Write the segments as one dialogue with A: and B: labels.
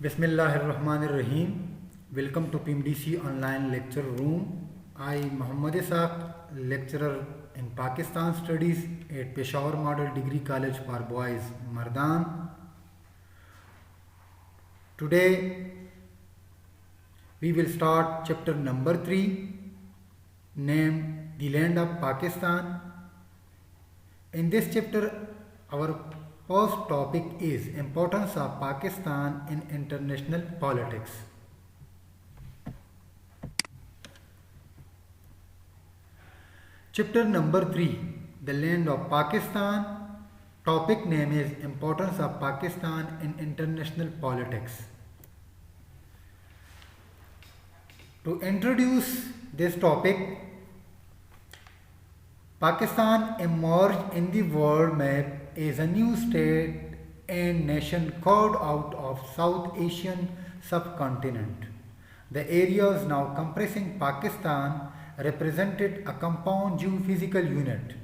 A: Bismillahirrahmanirrahim. Welcome to PMDC online lecture room. I Muhammad Isaq, lecturer in Pakistan Studies at Peshawar Model Degree College for Boys, Mardan. Today we will start chapter number 3 named The Land of Pakistan. In this chapter our first topic is importance of Pakistan in international politics. Chapter number 3 The Land of Pakistan. Topic name is Importance of Pakistan in International Politics. To introduce this topic, Pakistan emerged in the world map as a new state and nation carved out of South Asian subcontinent. The areas now comprising Pakistan represented a compound geophysical unit.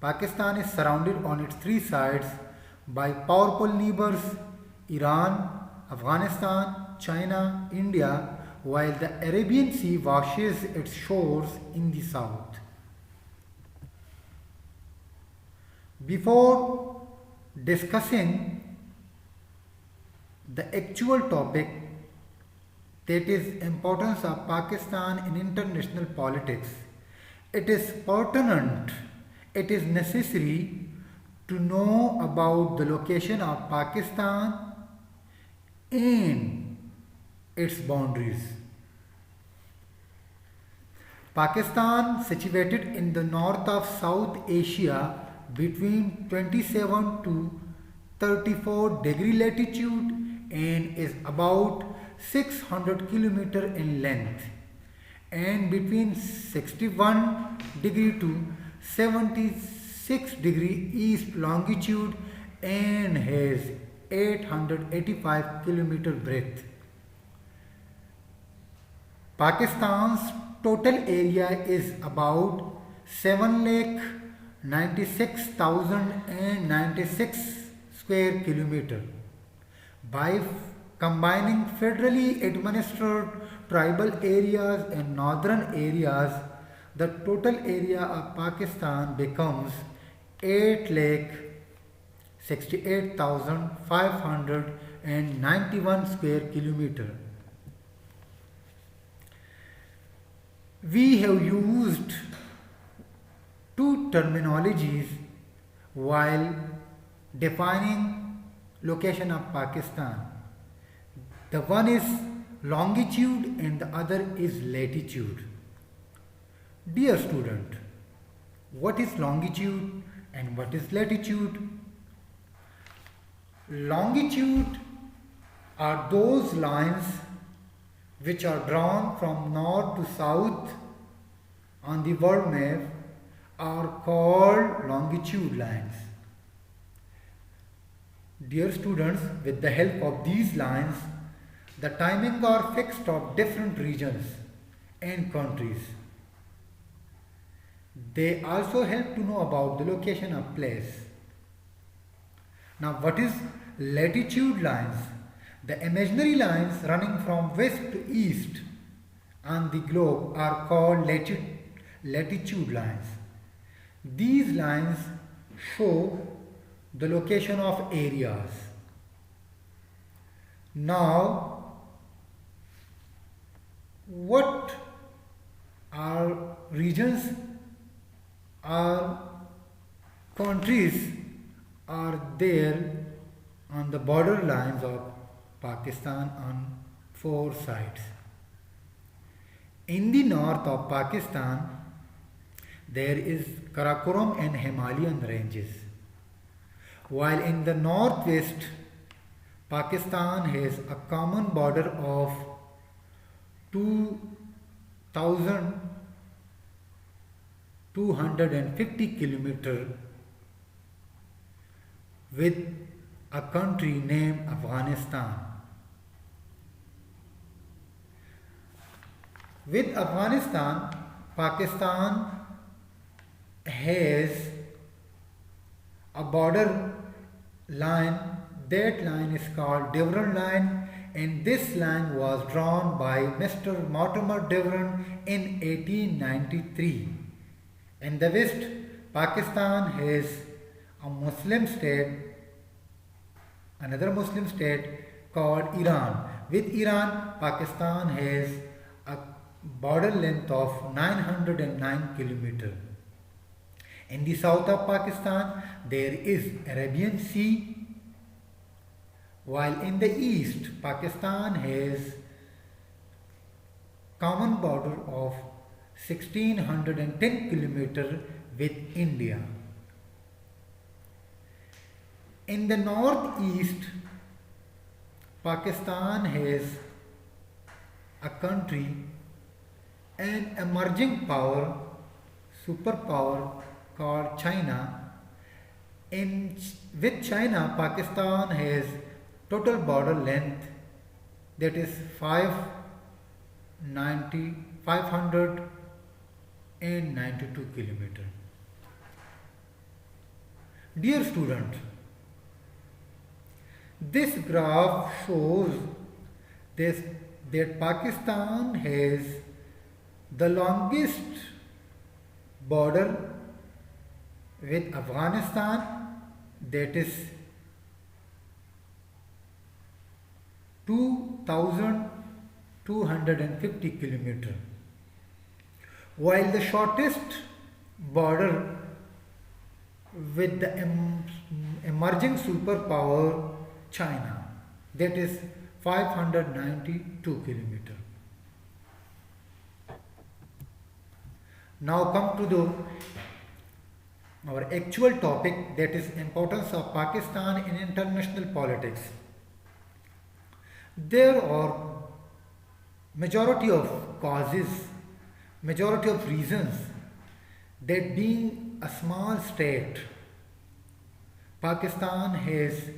A: Pakistan is surrounded on its three sides by powerful neighbors Iran, Afghanistan, China, India, while the Arabian Sea washes its shores in the south. Before discussing the actual topic, that is importance of Pakistan in international politics, it is pertinent, it is necessary to know about the location of Pakistan and its boundaries. Pakistan, situated in the north of South Asia between 27 to 34 degree latitude and is about 600 km in length, and between 61 degree to 76 degree east longitude and has 885 km breadth. Pakistan's total area is about 7,96,096 square kilometer. By combining federally administered tribal areas and northern areas, the total area of Pakistan becomes 8,68,591 square kilometer. We have used two terminologies while defining location of Pakistan. The one is longitude and the other is latitude. Dear student, what is longitude and what is latitude? Longitude are those lines which are drawn from north to south on the world map are called longitude lines. Dear students, with the help of these lines, the timing are fixed of different regions and countries. They also help to know about the location of place. Now, what is latitude lines? The imaginary lines running from west to east on the globe are called latitude lines. These lines show the location of areas. Now, what are regions or countries are there on the border lines of Pakistan on four sides? In the north of Pakistan, there is Karakoram and Himalayan ranges, while in the northwest, Pakistan has a common border of 2,250 km with a country named Afghanistan. With Afghanistan, Pakistan has a border line. That line is called Devran line, and this line was drawn by Mr. Mortimer Devon in 1893. In the west, Pakistan has a Muslim state, another Muslim state called Iran. With Iran, Pakistan has a border length of 909 kilometers. In the south of Pakistan, there is Arabian Sea, while in the east, Pakistan has common border of 1610 kilometers with India. In the northeast, Pakistan has a country, an emerging power, superpower called China. With China, Pakistan has total border length that is 592 kilometers. Dear student, this graph shows that Pakistan has the longest border with Afghanistan, that is 2250 kilometers, while the shortest border with the emerging superpower China, that is 592 kilometers. Now come to our actual topic, that is importance of Pakistan in international politics. There are majority of causes, majority of reasons that being a small state, Pakistan has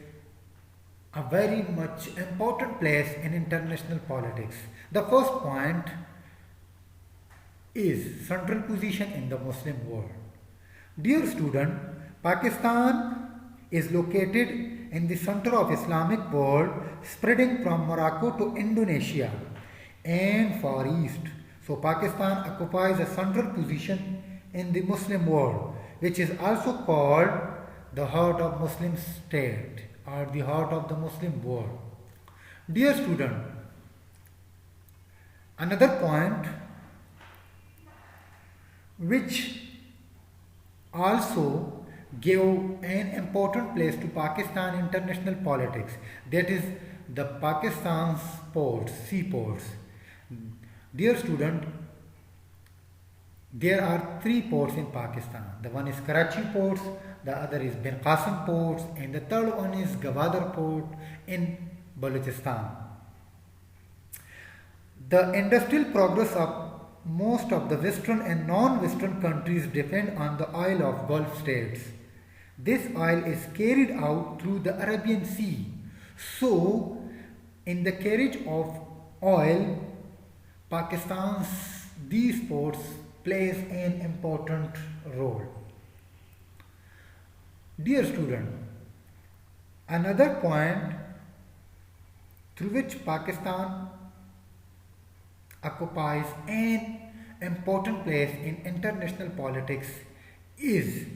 A: a very much important place in international politics. The first point is central position in the Muslim world. Dear student, Pakistan is located in the center of Islamic world, spreading from Morocco to Indonesia and Far East. So Pakistan occupies a central position in the Muslim world, which is also called the heart of Muslim state or the heart of the Muslim world. Dear student, another point which also gave an important place to Pakistan international politics, that is the Pakistan's ports, seaports. Dear student, there are three ports in Pakistan. The one is Karachi ports, the other is Ben Qasim ports, and the third one is Gwadar port in Balochistan. The industrial progress of most of the western and non-western countries depend on the oil of Gulf states. This oil is carried out through the Arabian Sea. So, in the carriage of oil, Pakistan's these ports plays an important role. Dear student, another point through which Pakistan occupies an important place in international politics is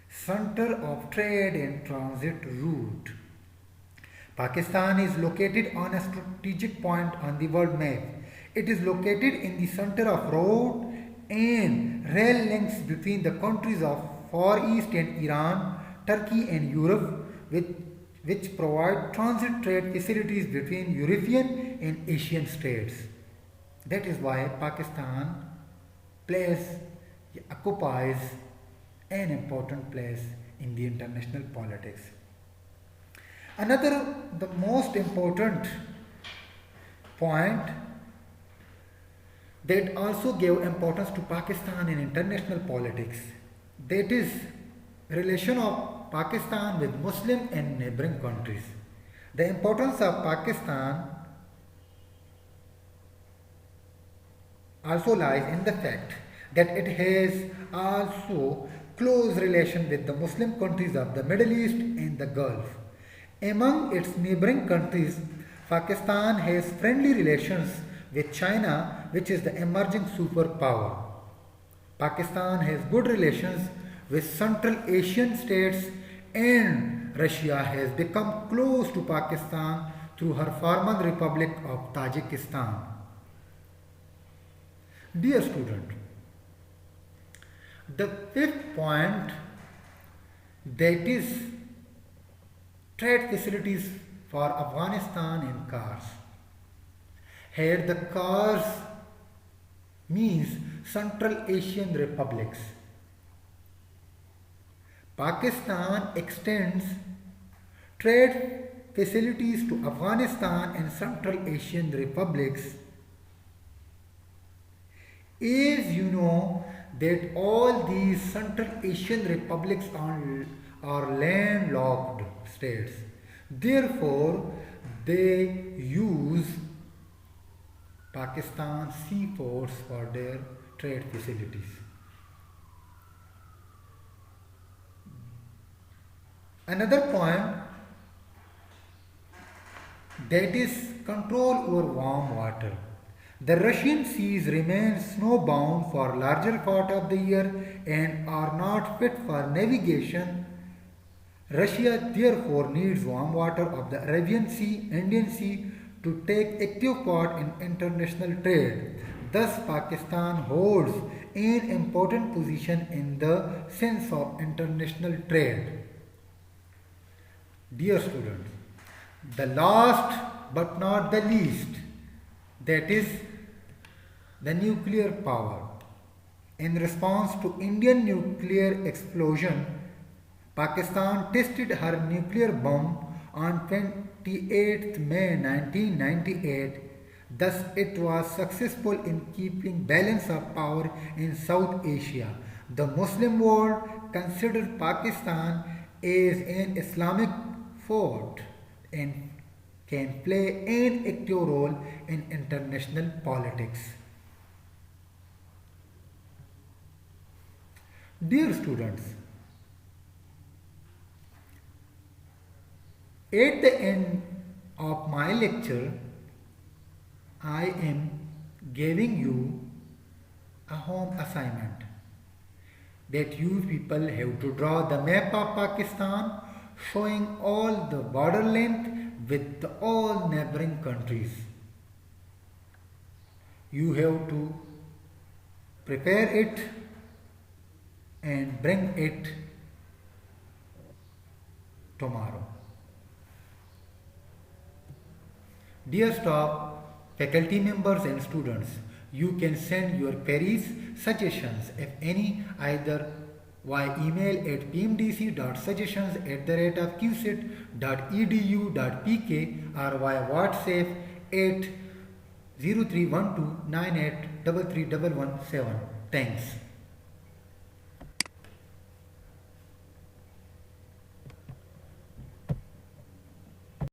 A: center of trade and transit route. Pakistan is located on a strategic point on the world map. It is located in the center of road and rail links between the countries of Far East and Iran, Turkey and Europe, which provide transit trade facilities between European and Asian states. That is why Pakistan occupies an important place in the international politics. Another, the most important point that also gave importance to Pakistan in international politics, that is relation of Pakistan with Muslim and neighboring countries. The importance of Pakistan also lies in the fact that it has also close relation with the Muslim countries of the Middle East and the Gulf. Among its neighboring countries, Pakistan has friendly relations with China, which is the emerging superpower. Pakistan has good relations with Central Asian states, and Russia has become close to Pakistan through her former Republic of Tajikistan. Dear student, the fifth point, that is trade facilities for Afghanistan in cars. Here the cars means Central Asian republics. Pakistan extends trade facilities to Afghanistan and Central Asian republics. As you know that all these Central Asian republics are landlocked states. Therefore, they use Pakistan seaports for their trade facilities. Another point, that is control over warm water. The Russian seas remain snowbound for larger part of the year and are not fit for navigation. Russia therefore needs warm water of the Arabian Sea, Indian Sea to take active part in international trade. Thus, Pakistan holds an important position in the sense of international trade. Dear students, the last but not the least, that is the nuclear power. In response to Indian nuclear explosion, Pakistan tested her nuclear bomb on 28th May 1998. Thus, it was successful in keeping balance of power in South Asia. The Muslim world considered Pakistan as an Islamic fort and can play an active role in international politics. Dear students, at the end of my lecture, I am giving you a home assignment that you people have to draw the map of Pakistan showing all the border length with all neighboring countries. You have to prepare it and bring it tomorrow. Dear staff, faculty members and students, you can send your queries, suggestions, if any, either via email at pmdc.suggestions@qcit.edu.pk or via WhatsApp at 031298331117. Thanks.